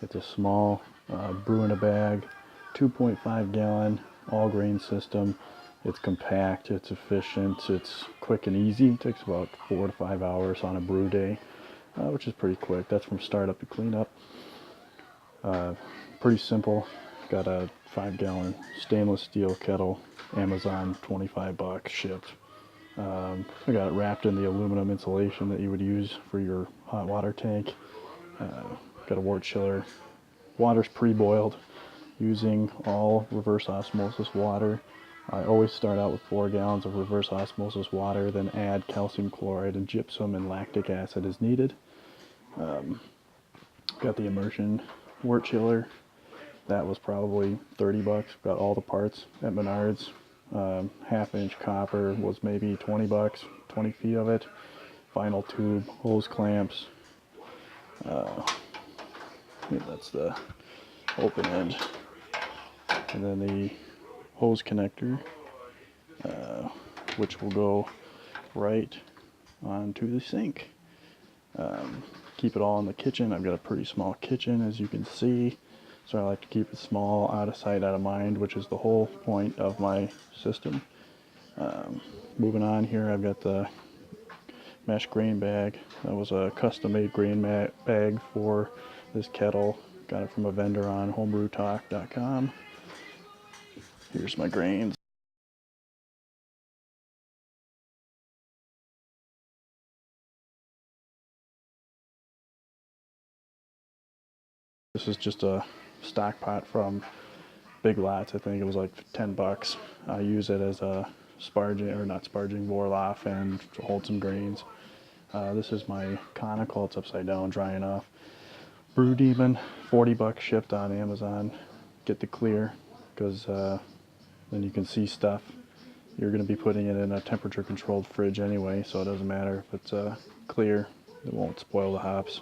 It's a small brew-in-a-bag, 2.5 gallon all grain system. It's compact, it's efficient, it's quick and easy. It takes about 4 to 5 hours on a brew day, which is pretty quick. That's from startup to cleanup. Pretty simple. Got a 5 gallon stainless steel kettle, Amazon, 25 bucks, shipped. I got it wrapped in the aluminum insulation that you would use for your hot water tank. Got a Wort chiller. Water's pre-boiled using all reverse osmosis water. I always start out with 4 gallons of reverse osmosis water, then add calcium chloride and gypsum and lactic acid as needed. Got the immersion Wort chiller. That was probably 30 bucks. Got all the parts at Menards. Half-inch copper was maybe 20 bucks, 20 feet of it. Vinyl tube, hose clamps. That's the open end. And then the hose connector, which will go right onto the sink. Keep it all in the kitchen. I've got a pretty small kitchen, as you can see. So I like to keep it small, out of sight, out of mind, which is the whole point of my system. Moving on here, I've got the mesh grain bag. That was a custom-made grain bag for this kettle. Got it from a vendor on homebrewtalk.com. Here's my grains. This is just a stock pot from Big Lots. I think it was like 10 bucks. I use it as a sparging, or not sparging, Vorlauf, and to hold some grains. This is my conical. It's upside down, drying off. Brew Demon, 40 bucks shipped on Amazon. Get the clear, because then you can see stuff. You're going to be putting it in a temperature controlled fridge anyway, so it doesn't matter if it's clear. It won't spoil the hops.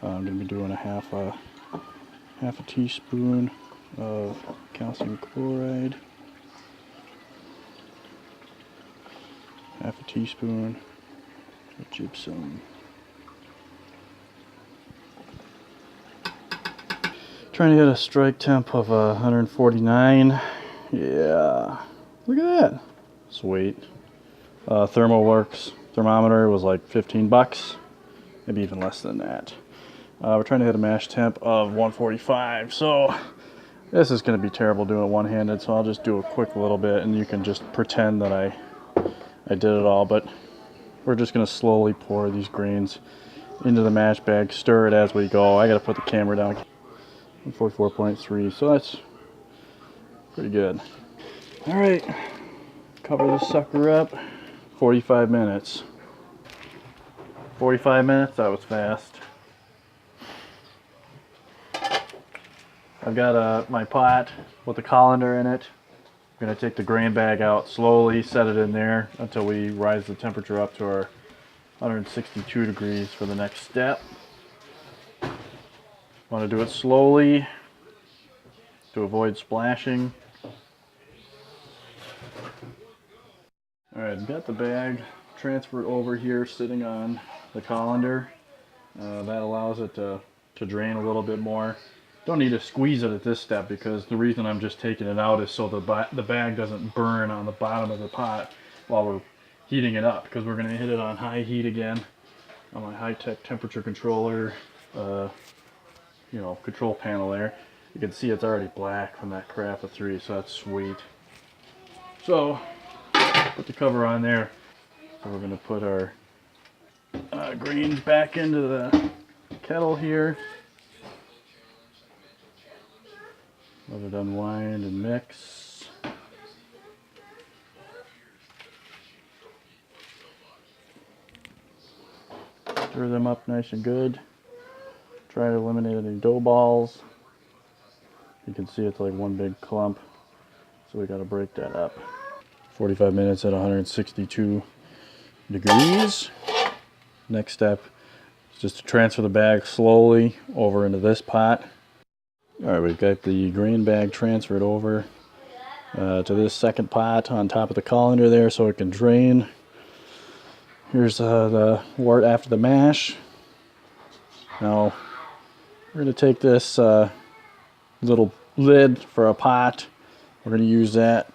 I'm going to be doing a half a teaspoon of calcium chloride, half a teaspoon of gypsum. Trying to get a strike temp of 149. Yeah, look at that. Sweet. ThermoWorks thermometer was like 15 bucks, maybe even less than that. We're trying to hit a mash temp of 145, so this is going to be terrible doing it one-handed, so I'll just do a quick little bit and you can just pretend that I did it all. But we're just going to slowly pour these grains into the mash bag, stir it as we go. I got to put the camera down. 144.3, so that's pretty good. All right, cover this sucker up. 45 minutes. 45 minutes, that was fast. I've got my pot with the colander in it. I'm going to take the grain bag out slowly, set it in there until we rise the temperature up to our 162 degrees for the next step. Want to do it slowly to avoid splashing. Alright, I've got the bag transferred over here sitting on the colander. That allows it to drain a little bit more. Don't need to squeeze it at this step, because the reason I'm just taking it out is so the bag doesn't burn on the bottom of the pot while we're heating it up, because we're going to hit it on high heat again on my high-tech temperature controller, control panel there. You can see it's already black from that Carafa III, so that's sweet. So, put the cover on there. So we're going to put our grains back into the kettle here. Let it unwind and mix. Stir them up nice and good. Try to eliminate any dough balls. You can see it's like one big clump, so we got to break that up. 45 minutes at 162 degrees. Next step is just to transfer the bag slowly over into this pot. Alright, we've got the grain bag transferred over to this second pot on top of the colander there so it can drain. Here's the wort after the mash. Now, We're going to take this little lid for a pot. We're going to use that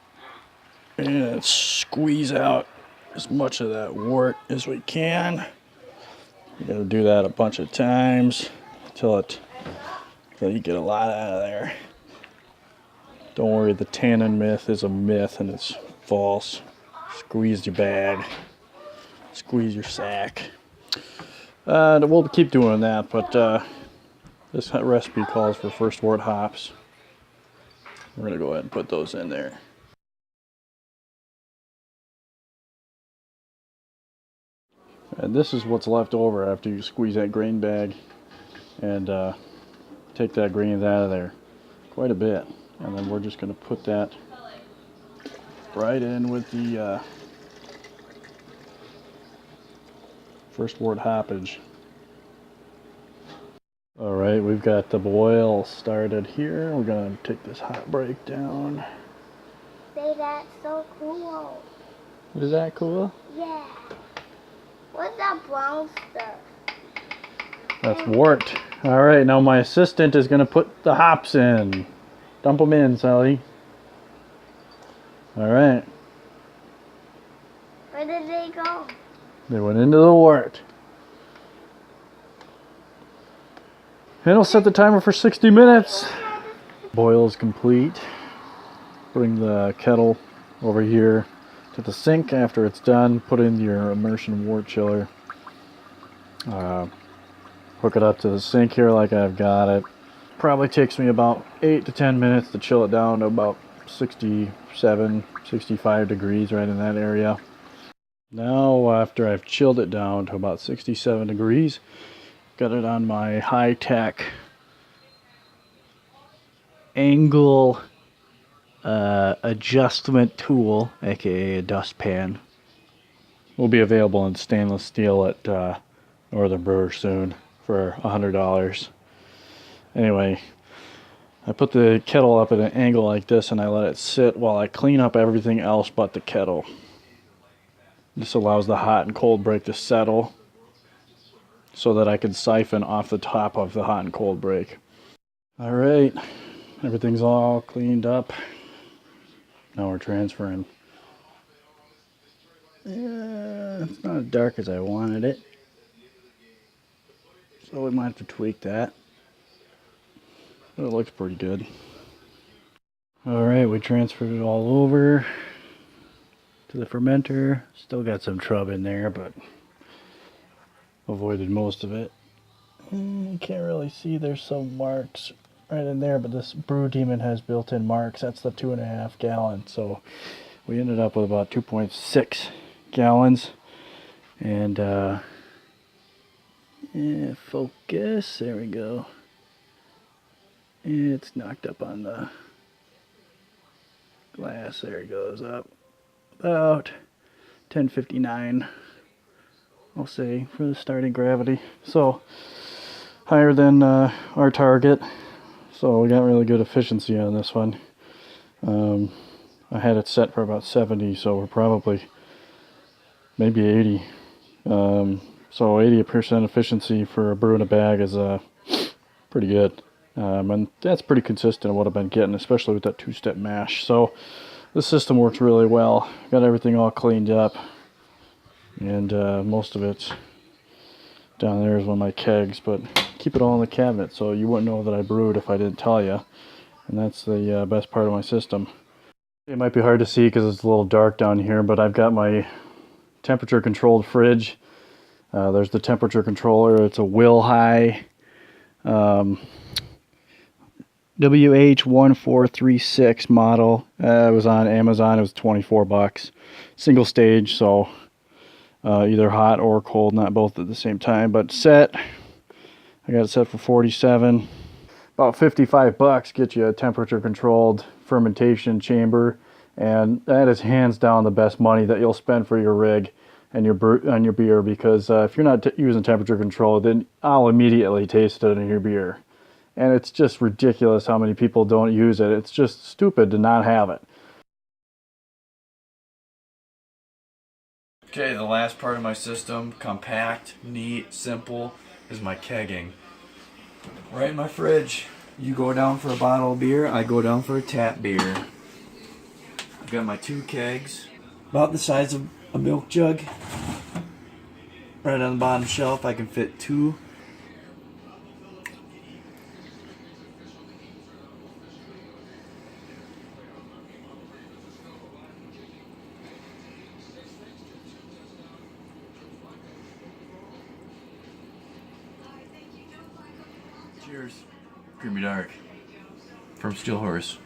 and squeeze out as much of that wort as we can. We're going to do that a bunch of times until you get a lot out of there. Don't worry, the tannin myth is a myth and it's false. Squeeze your bag, squeeze your sack. We'll keep doing that, but this recipe calls for first wort hops. We're going to go ahead and put those in there. And this is what's left over after you squeeze that grain bag and take that grain out of there. Quite a bit. And then we're just going to put that right in with the first wort hoppage. Alright, we've got the boil started here. We're going to take this hot break down. Say that's so cool. Is that cool? Yeah. What's that brown stuff? That's wort. Alright, now my assistant is going to put the hops in. Dump them in, Sally. Alright. Where did they go? They went into the wort. And I'll set the timer for 60 minutes. Boil is complete. Bring the kettle over here to the sink after it's done. Put in your immersion wort chiller. Hook it up to the sink here like I've got it. Probably takes me about 8 to 10 minutes to chill it down to about 67, 65 degrees, right in that area. Now, after I've chilled it down to about 67 degrees, got it on my high-tech angle adjustment tool, aka a dustpan. Will be available in stainless steel at Northern Brewer soon for $100. Anyway, I put the kettle up at an angle like this and I let it sit while I clean up everything else but the kettle. This allows the hot and cold break to settle so that I can siphon off the top of the hot and cold break. Alright, everything's all cleaned up. Now we're transferring. It's not as dark as I wanted it, so we might have to tweak that. But it looks pretty good. Alright, we transferred it all over to the fermenter. Still got some trub in there, but avoided most of it. You can't really see, there's some marks right in there, but this Brew Demon has built-in marks. That's the 2.5 gallons, so we ended up with about 2.6 gallons. And yeah, focus, there we go. It's knocked up on the glass. There it goes, up about 1059, I'll say, for the starting gravity. So higher than our target, so we got really good efficiency on this one. I had it set for about 70, so we're probably maybe 80. So 80% efficiency for a brew-in-a-bag is pretty good. And that's pretty consistent with what I've been getting, especially with that two-step mash. So the system works really well. Got everything all cleaned up, and most of it's down there is one of my kegs, but keep it all in the cabinet so you wouldn't know that I brewed if I didn't tell you. And that's the best part of my system. It might be hard to see because it's a little dark down here, but I've got my temperature controlled fridge. There's the temperature controller. It's a Will High WH1436 model. It was on Amazon. It was 24 bucks. Single stage, so either hot or cold, not both at the same time. But set, I got it set for 47. About 55 bucks gets you a temperature controlled fermentation chamber, and that is hands down the best money that you'll spend for your rig and your beer, because if you're not using temperature control, then I'll immediately taste it in your beer. And it's just ridiculous how many people don't use it. It's just stupid to not have it. Okay, the last part of my system, compact, neat, simple, is my kegging. Right in my fridge. You go down for a bottle of beer, I go down for a tap beer. I've got my 2 kegs, about the size of a milk jug. Right on the bottom shelf, I can fit 2. Cheers. Creamy Dark from Steel Horse.